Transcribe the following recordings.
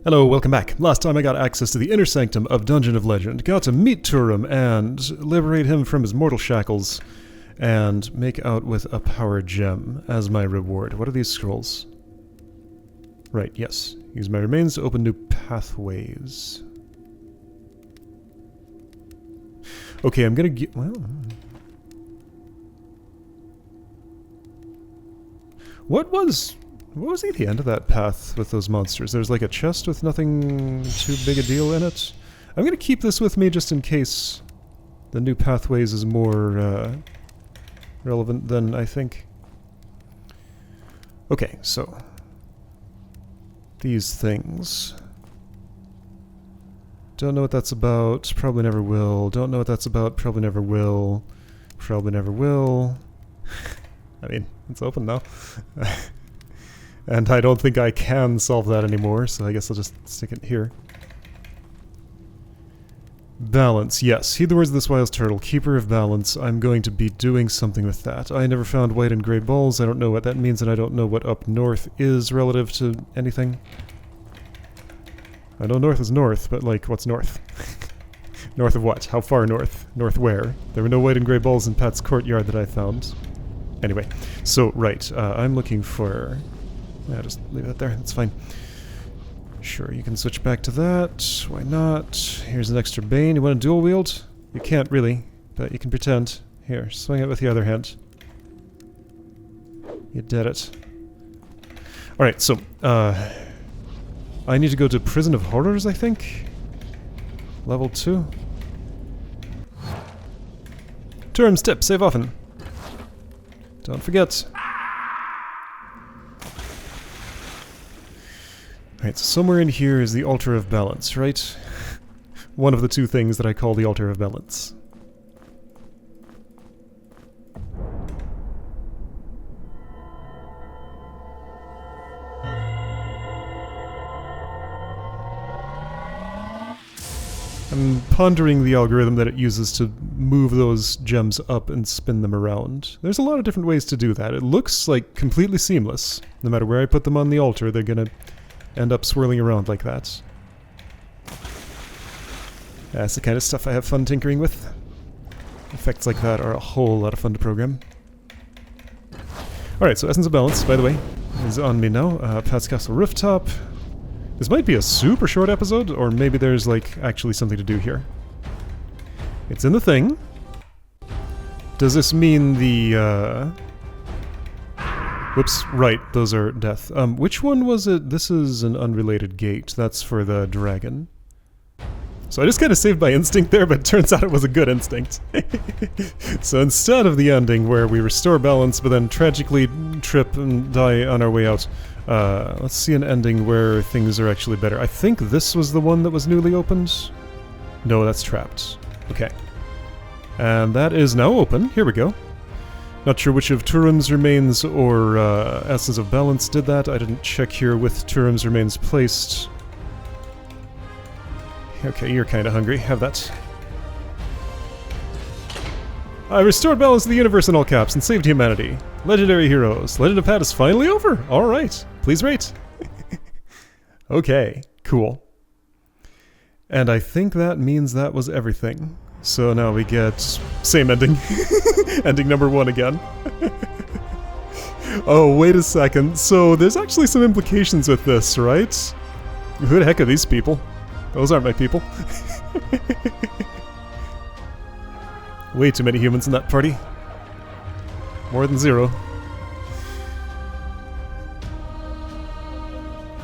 Hello, welcome back. Last time I got access to the inner sanctum of Dungeon of Legend, got to meet Turum and liberate him from his mortal shackles, and make out with a power gem as my reward. What are these scrolls? Right, yes. Use my remains to open new pathways. Okay, I'm gonna get... well... What was at the end of that path with those monsters? There's like a chest with nothing too big a deal in it. I'm gonna keep this with me just in case the new pathways is more relevant than I think. Okay, so these things. Don't know what that's about, probably never will. Don't know what that's about, probably never will. Probably never will. I mean, it's open now. And I don't think I can solve that anymore, so I guess I'll just stick it here. Balance, yes. Heed the words of this wise turtle, keeper of balance. I'm going to be doing something with that. I never found white and gray balls. I don't know what that means, and I don't know what up north is relative to anything. I know north is north, but like, what's north? North of what? How far north? North where? There were no white and gray balls in Pat's courtyard that I found. Anyway, so, right, I'm looking for... yeah, just leave that there, that's fine. Sure, you can switch back to that. Why not? Here's an extra bane. You want to dual wield? You can't really, but you can pretend. Here, swing it with the other hand. You did it. Alright, so, I need to go to Prison of Horrors, I think? Level 2? Turum's tip, save often. Don't forget. Alright, so somewhere in here is the Altar of Balance, right? One of the two things that I call the Altar of Balance. I'm pondering the algorithm that it uses to move those gems up and spin them around. There's a lot of different ways to do that. It looks like completely seamless. No matter where I put them on the altar, they're gonna end up swirling around like that. That's the kind of stuff I have fun tinkering with. Effects like that are a whole lot of fun to program. Alright, so Essence of Balance, by the way, is on me now. Pat's Castle Rooftop. This might be a super short episode, or maybe there's, like, actually something to do here. It's in the thing. Does this mean the, whoops, right, those are death. Which one was it? This is an unrelated gate. That's for the dragon. So I just kind of saved by instinct there, but it turns out it was a good instinct. So instead of the ending where we restore balance, but then tragically trip and die on our way out, let's see an ending where things are actually better. I think this was the one that was newly opened. No, that's trapped. Okay. And that is now open. Here we go. Not sure which of Turum's remains or Essence of Balance did that. I didn't check here with Turum's remains placed. Okay, you're kind of hungry. Have that. I restored balance to the universe in all caps and saved humanity. Legendary heroes. Legend of Pat is finally over. All right. Please rate. Okay, cool. And I think that means that was everything. So now we get same ending. Ending number 1 again. Oh, wait a second. So there's actually some implications with this, right? Who the heck are these people? Those aren't my people. Way too many humans in that party. More than 0.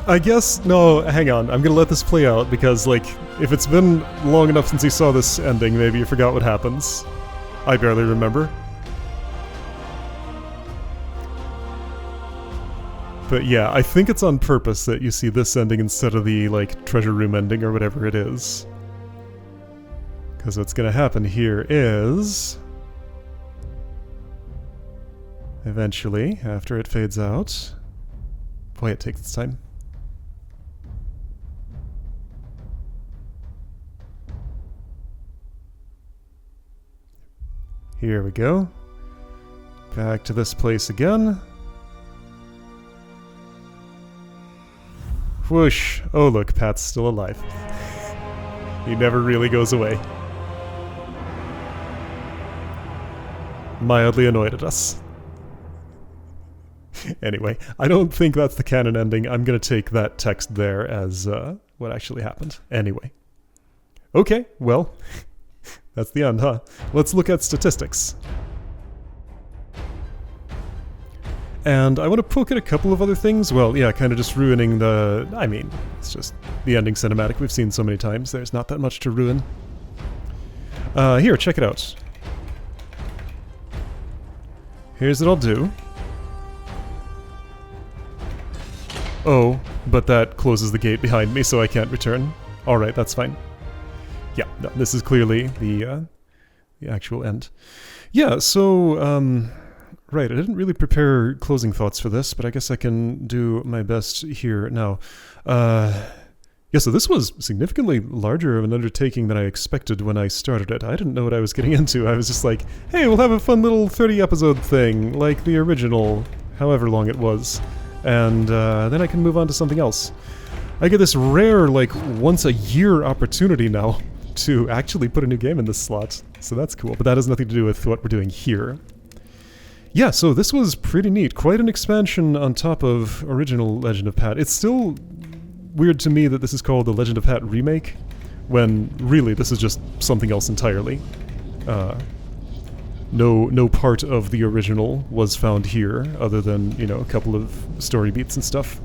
I guess, no, hang on. I'm gonna let this play out because, like, if it's been long enough since you saw this ending, maybe you forgot what happens. I barely remember. But yeah, I think it's on purpose that you see this ending instead of the, like, treasure room ending or whatever it is. Because what's gonna happen here is... eventually, after it fades out... boy, it takes its time. Here we go. Back to this place again. Whoosh. Oh look, Pat's still alive. He never really goes away. Mildly annoyed at us. Anyway, I don't think that's the canon ending. I'm gonna take that text there as what actually happened. Anyway. Okay, well, that's the end, huh? Let's look at statistics. And I want to poke at a couple of other things. Well, yeah, kind of just ruining the... I mean, it's just the ending cinematic we've seen so many times. There's not that much to ruin. Here, check it out. Here's what I'll do. Oh, but that closes the gate behind me, so I can't return. Alright, that's fine. Yeah, no, this is clearly the actual end. Yeah, so, right, I didn't really prepare closing thoughts for this, but I guess I can do my best here now. Yeah, so this was significantly larger of an undertaking than I expected when I started it. I didn't know what I was getting into. I was just like, hey, we'll have a fun little 30-episode thing, like the original, however long it was. And then I can move on to something else. I get this rare, like, once-a-year opportunity now to actually put a new game in this slot. So that's cool, but that has nothing to do with what we're doing here. Yeah, so this was pretty neat. Quite an expansion on top of original Legend of Pat. It's still weird to me that this is called the Legend of Pat Remake, when really this is just something else entirely. No part of the original was found here, other than, you know, a couple of story beats and stuff.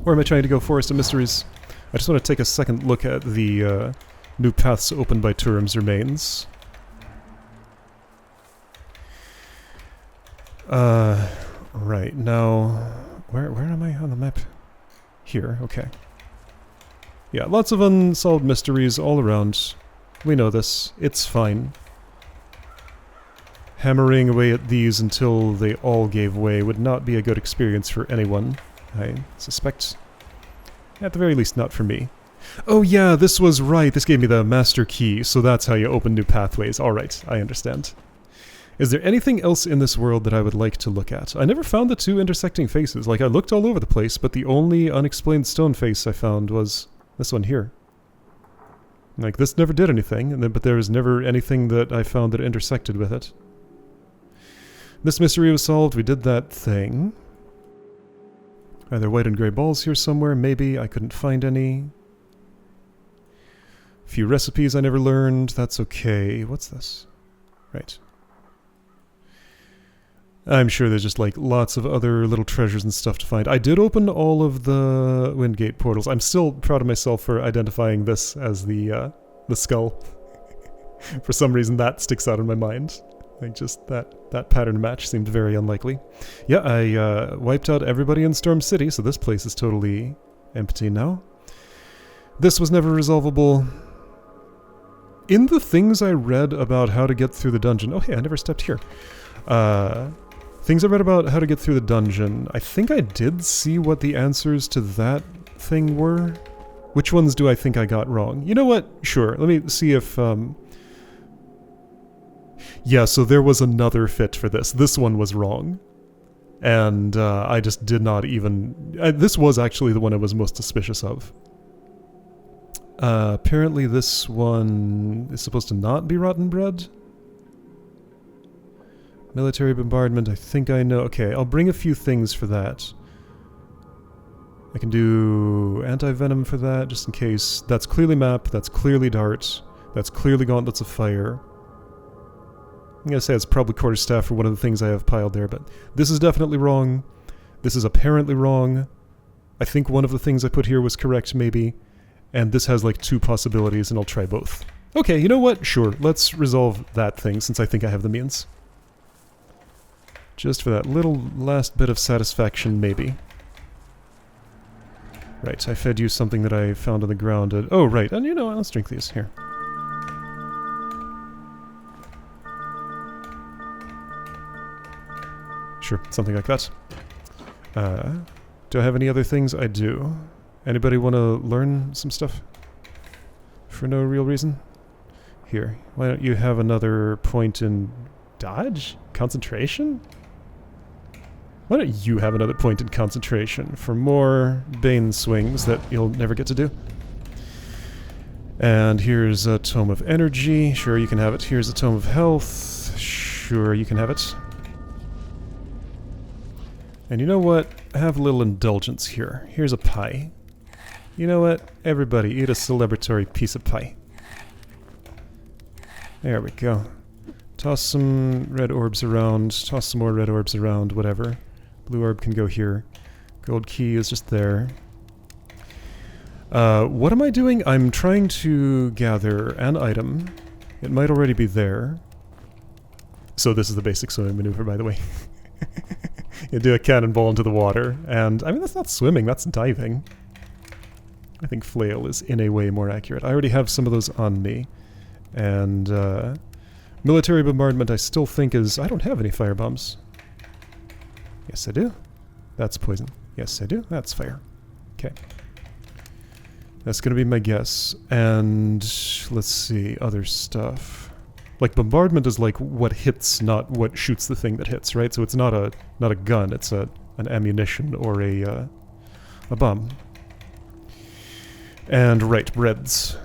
Or am I trying to go Forest of Mysteries? I just want to take a second look at the new paths opened by Turam's remains. Right, now... Where am I on the map? Here, okay. Yeah, lots of unsolved mysteries all around. We know this. It's fine. Hammering away at these until they all gave way would not be a good experience for anyone, I suspect. At the very least, not for me. Oh yeah, this was right. This gave me the master key, so that's how you open new pathways. Alright, I understand. Is there anything else in this world that I would like to look at? I never found the two intersecting faces. Like, I looked all over the place, but the only unexplained stone face I found was this one here. Like, this never did anything, but there was never anything that I found that intersected with it. This mystery was solved. We did that thing. Are there white and gray balls here somewhere? Maybe. I couldn't find any. A few recipes I never learned. That's okay. What's this? Right. I'm sure there's just, like, lots of other little treasures and stuff to find. I did open all of the Windgate portals. I'm still proud of myself for identifying this as the skull. For some reason, that sticks out in my mind. Like, just that pattern match seemed very unlikely. Yeah, I wiped out everybody in Storm City, so this place is totally empty now. This was never resolvable. In the things I read about how to get through the dungeon... Oh, hey, I never stepped here. Things I read about how to get through the dungeon, I think I did see what the answers to that thing were. Which ones do I think I got wrong? You know what? Sure, let me see if... Yeah, so there was another fit for this. This one was wrong. And I just did not even... this was actually the one I was most suspicious of. Apparently this one is supposed to not be rotten bread. Military bombardment, I think I know. Okay, I'll bring a few things for that. I can do anti-venom for that, just in case. That's clearly map, that's clearly dart, that's clearly gauntlets of fire. I'm gonna say it's probably quarterstaff for one of the things I have piled there, but this is definitely wrong. This is apparently wrong. I think one of the things I put here was correct, maybe. And this has like two possibilities, and I'll try both. Okay, you know what? Sure, let's resolve that thing, since I think I have the means. Just for that little last bit of satisfaction, maybe. Right, I fed you something that I found on the ground. Oh, right, and you know what? Let's drink these. Here. Sure, something like that. Do I have any other things? I do. Anybody want to learn some stuff? For no real reason? Here, why don't you have another point in dodge? Concentration? Why don't you have another pointed concentration for more Bane swings that you'll never get to do? And here's a Tome of Energy. Sure, you can have it. Here's a Tome of Health. Sure, you can have it. And you know what? Have a little indulgence here. Here's a pie. You know what? Everybody, eat a celebratory piece of pie. There we go. Toss some red orbs around. Toss some more red orbs around. Whatever. Blue orb can go here. Gold key is just there. What am I doing? I'm trying to gather an item. It might already be there. So this is the basic swimming maneuver, by the way. You do a cannonball into the water, and I mean, that's not swimming, that's diving. I think flail is in a way more accurate. I already have some of those on me. And military bombardment I still think is... I don't have any firebombs. Yes, I do. That's poison. Yes, I do. That's fire. Okay. That's gonna be my guess. And let's see, other stuff. Like, bombardment is like what hits, not what shoots the thing that hits, right? So it's not a gun, it's an ammunition or a bomb. And right, breads.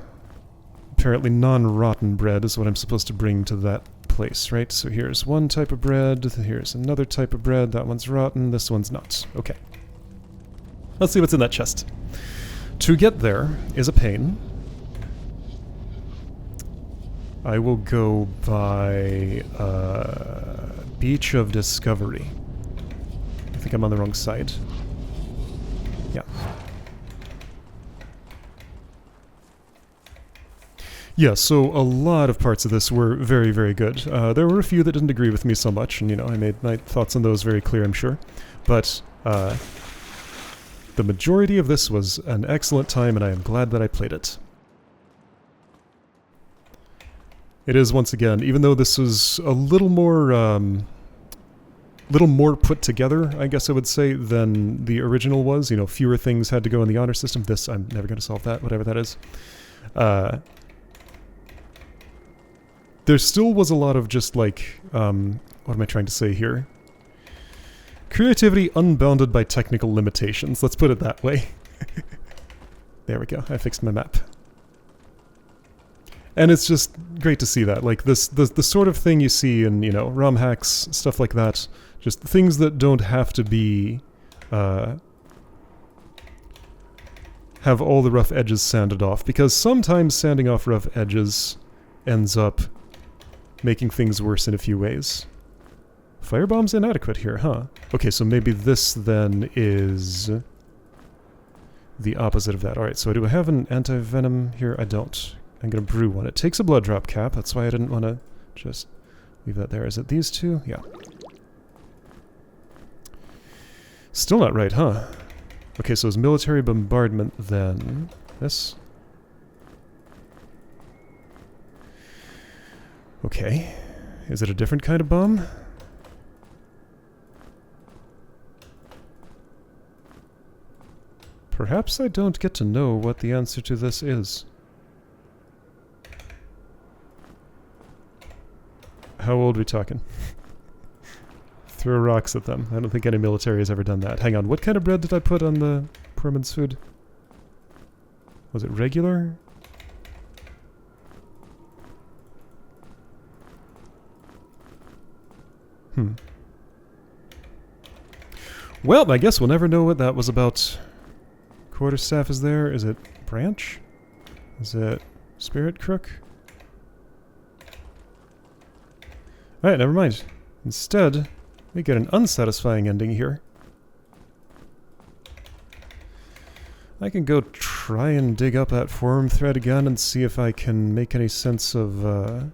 Apparently non-rotten bread is what I'm supposed to bring to that place, right? So here's one type of bread, here's another type of bread, that one's rotten, this one's not. Okay. Let's see what's in that chest. To get there is a pain. I will go by Beach of Discovery. I think I'm on the wrong side. Yeah. Yeah, so a lot of parts of this were very, very good. There were a few that didn't agree with me so much, and, you know, I made my thoughts on those very clear, I'm sure. But the majority of this was an excellent time, and I am glad that I played it. It is, once again, even though this was a little more put together, I guess I would say, than the original was. You know, fewer things had to go in the honor system. This, I'm never going to solve that, whatever that is. There still was a lot of just like, what am I trying to say here? Creativity unbounded by technical limitations. Let's put it that way. There we go. I fixed my map. And it's just great to see that. Like, the sort of thing you see in, you know, ROM hacks, stuff like that. Just things that don't have to be, have all the rough edges sanded off. Because sometimes sanding off rough edges ends up making things worse in a few ways. Firebomb's inadequate here, huh? Okay, so maybe this then is the opposite of that. Alright, so do I have an anti-venom here? I don't. I'm gonna brew one. It takes a blood drop cap, that's why I didn't want to just leave that there. Is it these two? Yeah. Still not right, huh? Okay, so it's military bombardment then. This? Okay. Is it a different kind of bomb? Perhaps I don't get to know what the answer to this is. How old are we talking? Throw rocks at them. I don't think any military has ever done that. Hang on, what kind of bread did I put on the poor man's food? Was it regular? Well, I guess we'll never know what that was about. Quarterstaff is there. Is it branch? Is it spirit crook? Alright, never mind. Instead, we get an unsatisfying ending here. I can go try and dig up that forum thread again and see if I can make any sense of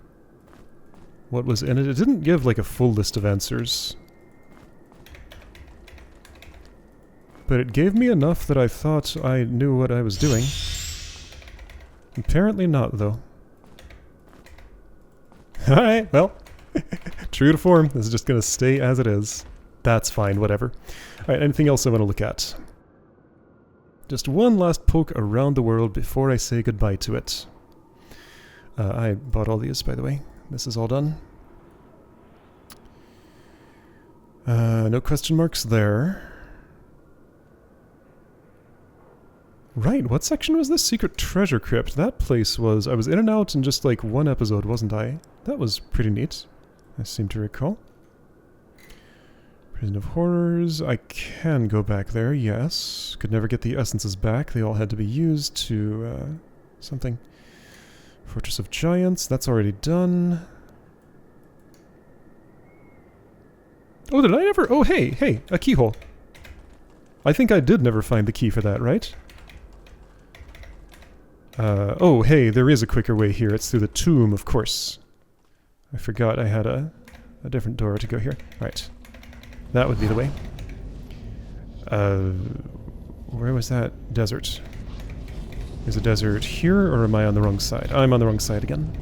what was in it. It didn't give like a full list of answers. But it gave me enough that I thought I knew what I was doing. Apparently not, though. Alright, well. True to form. This is just going to stay as it is. That's fine, whatever. Alright, anything else I want to look at? Just one last poke around the world before I say goodbye to it. I bought all these, by the way. This is all done. No question marks there. Right, what section was this? Secret Treasure Crypt. That place was... I was in and out in just like one episode, wasn't I? That was pretty neat, I seem to recall. Prison of Horrors. I can go back there, yes. Could never get the essences back. They all had to be used to... something. Fortress of Giants. That's already done. Oh, did I ever... Oh, hey, a keyhole. I think I did never find the key for that, right? Oh, hey, there is a quicker way here. It's through the tomb, of course. I forgot I had a different door to go here. Right. That would be the way. Where was that desert? Is a desert here, or am I on the wrong side? I'm on the wrong side again.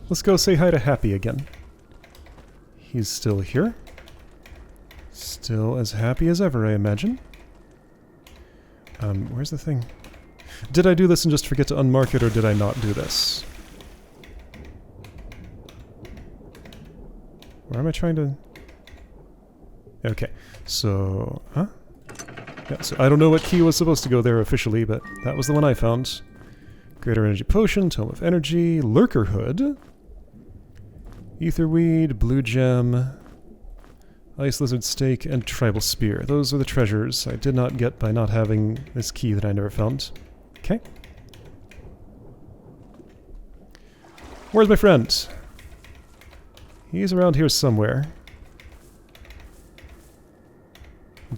Let's go say hi to Happy again. He's still here. Still as happy as ever, I imagine. Where's the thing? Did I do this and just forget to unmark it, or did I not do this? Where am I trying to... Okay, so... Huh? Yeah, so I don't know what key was supposed to go there officially, but that was the one I found. Greater Energy Potion, Tome of Energy, Lurker Hood, Etherweed, Blue Gem, Ice Lizard Steak, and Tribal Spear. Those are the treasures I did not get by not having this key that I never found. Okay. Where's my friend? He's around here somewhere.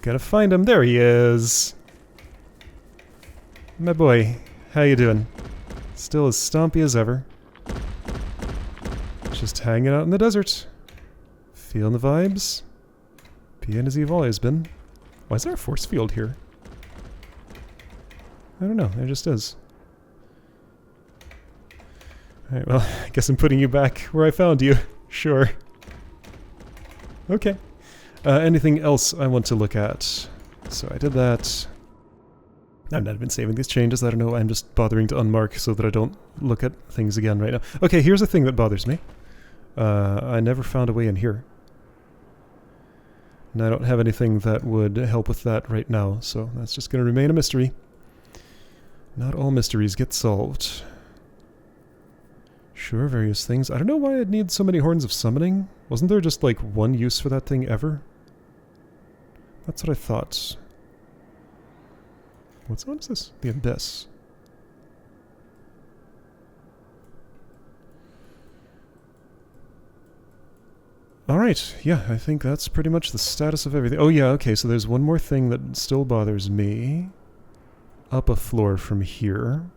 Gotta find him. There he is. My boy. How you doing? Still as stompy as ever. Just hanging out in the desert. Feeling the vibes. Being as you've always been. Why is there a force field here? I don't know. There just is. Alright, well, I guess I'm putting you back where I found you. Sure. Okay. Anything else I want to look at? So I did that. I've not been saving these changes. I don't know. I'm just bothering to unmark so that I don't look at things again right now. Okay, here's a thing that bothers me. I never found a way in here. And I don't have anything that would help with that right now, so that's just going to remain a mystery. Not all mysteries get solved. Sure, various things. I don't know why I'd need so many horns of summoning. Wasn't there just like one use for that thing ever? That's what I thought. What is this? The Abyss. Alright, yeah, I think that's pretty much the status of everything. Oh yeah, okay, so there's one more thing that still bothers me. Up a floor from here.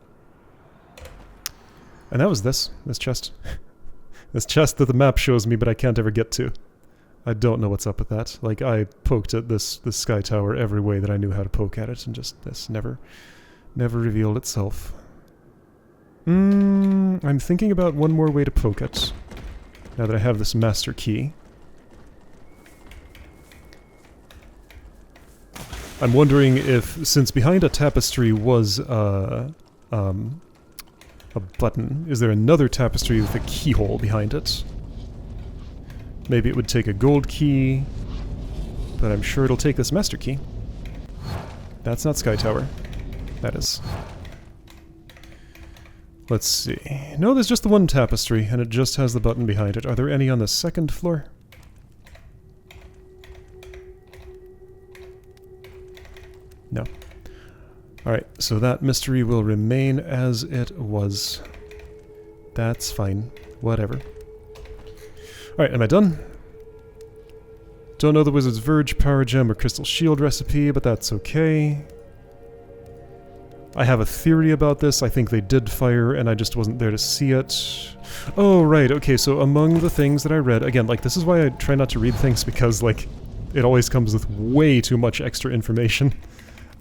And that was this chest. This chest that the map shows me but I can't ever get to. I don't know what's up with that. Like, I poked at this sky tower every way that I knew how to poke at it, and just this never revealed itself. I'm thinking about one more way to poke it. Now that I have this master key. I'm wondering if, since behind a tapestry was a button, is there another tapestry with a keyhole behind it? Maybe it would take a gold key, but I'm sure it'll take this master key. That's not Sky Tower. That is. Let's see. No, there's just the one tapestry, and it just has the button behind it. Are there any on the second floor? No. Alright, so that mystery will remain as it was. That's fine. Whatever. Alright, am I done? Don't know the Wizard's Verge, Power Gem, or Crystal Shield recipe, but that's okay. I have a theory about this. I think they did fire, and I just wasn't there to see it. Oh, right, okay, so among the things that I read... Again, like, this is why I try not to read things, because, like, it always comes with way too much extra information.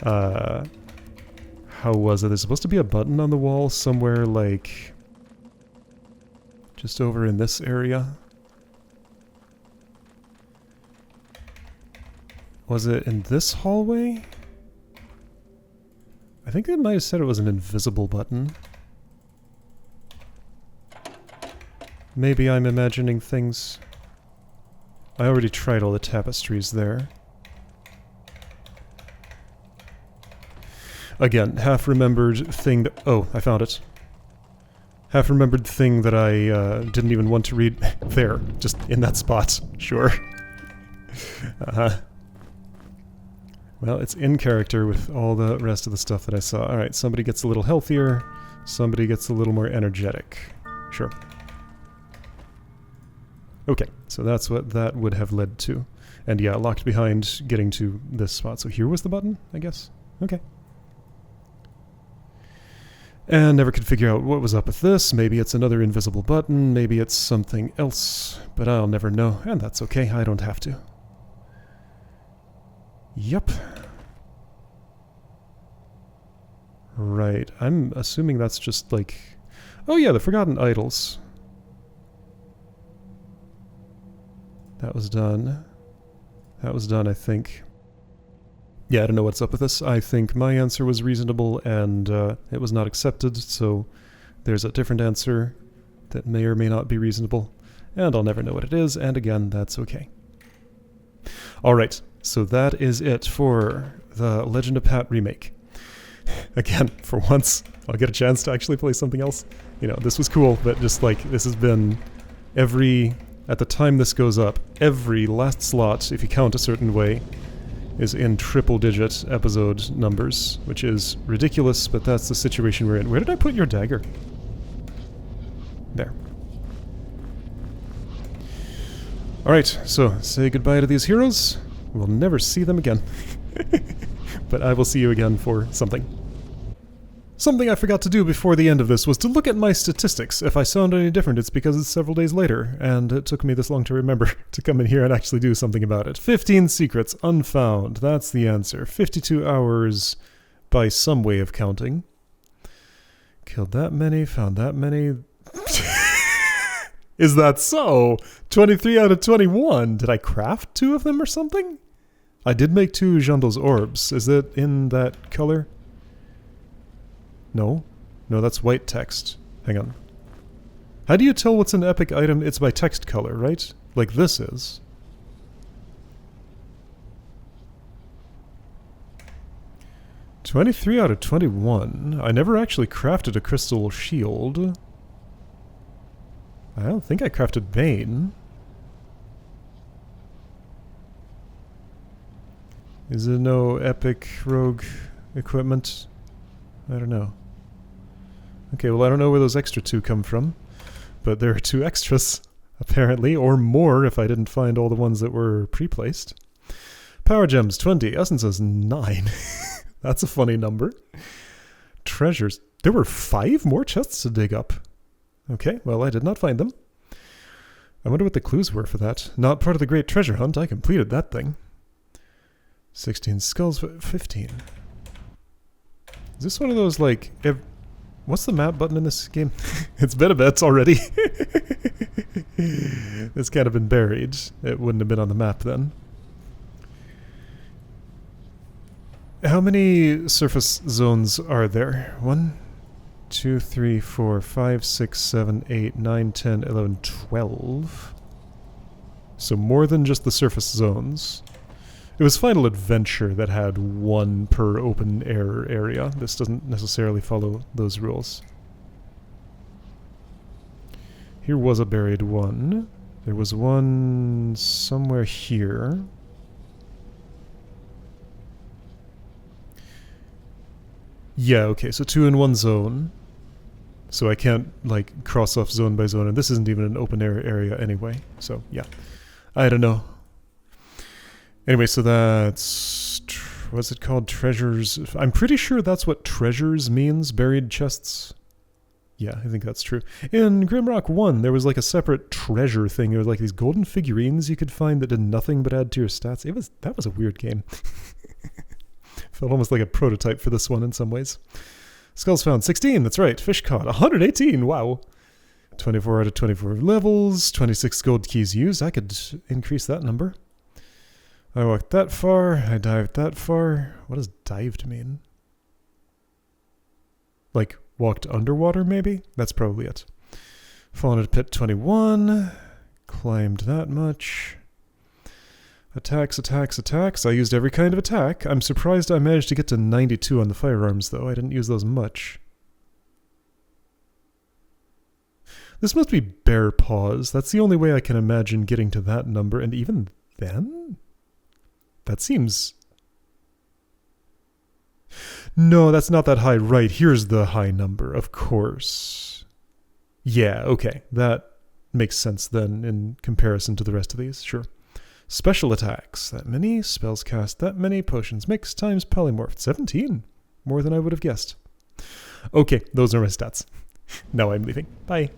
How was it? There's supposed to be a button on the wall somewhere, like... just over in this area. Was it in this hallway? I think they might have said it was an invisible button. Maybe I'm imagining things. I already tried all the tapestries there. Again, half-remembered thing that... Oh, I found it. Half-remembered thing that I didn't even want to read. There, just in that spot. Sure. Well, it's in character with all the rest of the stuff that I saw. Alright, somebody gets a little healthier. Somebody gets a little more energetic. Sure. Okay, so that's what that would have led to. And yeah, locked behind getting to this spot. So here was the button, I guess? Okay. And never could figure out what was up with this. Maybe it's another invisible button, maybe it's something else. But I'll never know, and that's okay, I don't have to. Yep. Right, I'm assuming that's just like... Oh yeah, the Forgotten Idols. That was done. That was done, I think. Yeah, I don't know what's up with this. I think my answer was reasonable and it was not accepted, so there's a different answer that may or may not be reasonable, and I'll never know what it is, and again, that's okay. Alright, so that is it for the Legend of Pat remake. Again, for once, I'll get a chance to actually play something else. You know, this was cool, but just like, this has been every... At the time this goes up, every last slot, if you count a certain way, is in triple-digit episode numbers, which is ridiculous, but that's the situation we're in. Where did I put your dagger? There. Alright, so say goodbye to these heroes. We'll never see them again. But I will see you again for something. Something I forgot to do before the end of this was to look at my statistics. If I sound any different, it's because it's several days later, and it took me this long to remember to come in here and actually do something about it. 15 secrets unfound. That's the answer. 52 hours by some way of counting. Killed that many, found that many. Is that so? 23 out of 21. Did I craft 2 of them or something? I did make 2 Jandal's orbs. Is it in that color? No? No, that's white text. Hang on. How do you tell what's an epic item? It's by text color, right? Like this is. "23 out of 21. I never actually crafted a crystal shield. I don't think I crafted Bane. Is there no epic rogue equipment? I don't know. Okay, well I don't know where those extra 2 come from, but there are 2 extras, apparently, or more if I didn't find all the ones that were pre-placed. Power gems, 20. Essences, 9. That's a funny number. Treasures. There were 5 more chests to dig up. Okay, well I did not find them. I wonder what the clues were for that. Not part of the Great Treasure Hunt, I completed that thing. 16 skulls, 15. Is this one of those, like... What's the map button in this game? It's been a bit already. It's kind of been buried. It wouldn't have been on the map then. How many surface zones are there? 1, 2, 3, 4, 5, 6, 7, 8, 9, 10, 11, 12. So more than just the surface zones. It was Final Adventure that had 1 per open air area. This doesn't necessarily follow those rules. Here was a buried one. There was one somewhere here. Yeah, okay, so 2 in 1 zone. So I can't, like, cross off zone by zone, and this isn't even an open air area anyway. So, yeah. I don't know. Anyway, so that's... what's it called? Treasures... I'm pretty sure that's what treasures means, buried chests. Yeah, I think that's true. In Grimrock 1, there was like a separate treasure thing. There was like these golden figurines you could find that did nothing but add to your stats. That was a weird game. Felt almost like a prototype for this one in some ways. Skulls found, 16, that's right. Fish caught, 118, wow. 24 out of 24 levels, 26 gold keys used. I could increase that number. I walked that far, I dived that far. What does dived mean? Like, walked underwater, maybe? That's probably it. Fallen into pit 21. Climbed that much. Attacks, attacks, attacks. I used every kind of attack. I'm surprised I managed to get to 92 on the firearms, though. I didn't use those much. This must be bare paws. That's the only way I can imagine getting to that number. And even then? That seems... No, that's not that high. Right, here's the high number, of course. Yeah, okay. That makes sense then in comparison to the rest of these, sure. Special attacks. That many. Spells cast. That many. Potions mixed times polymorphed. 17. More than I would have guessed. Okay, those are my stats. Now I'm leaving. Bye.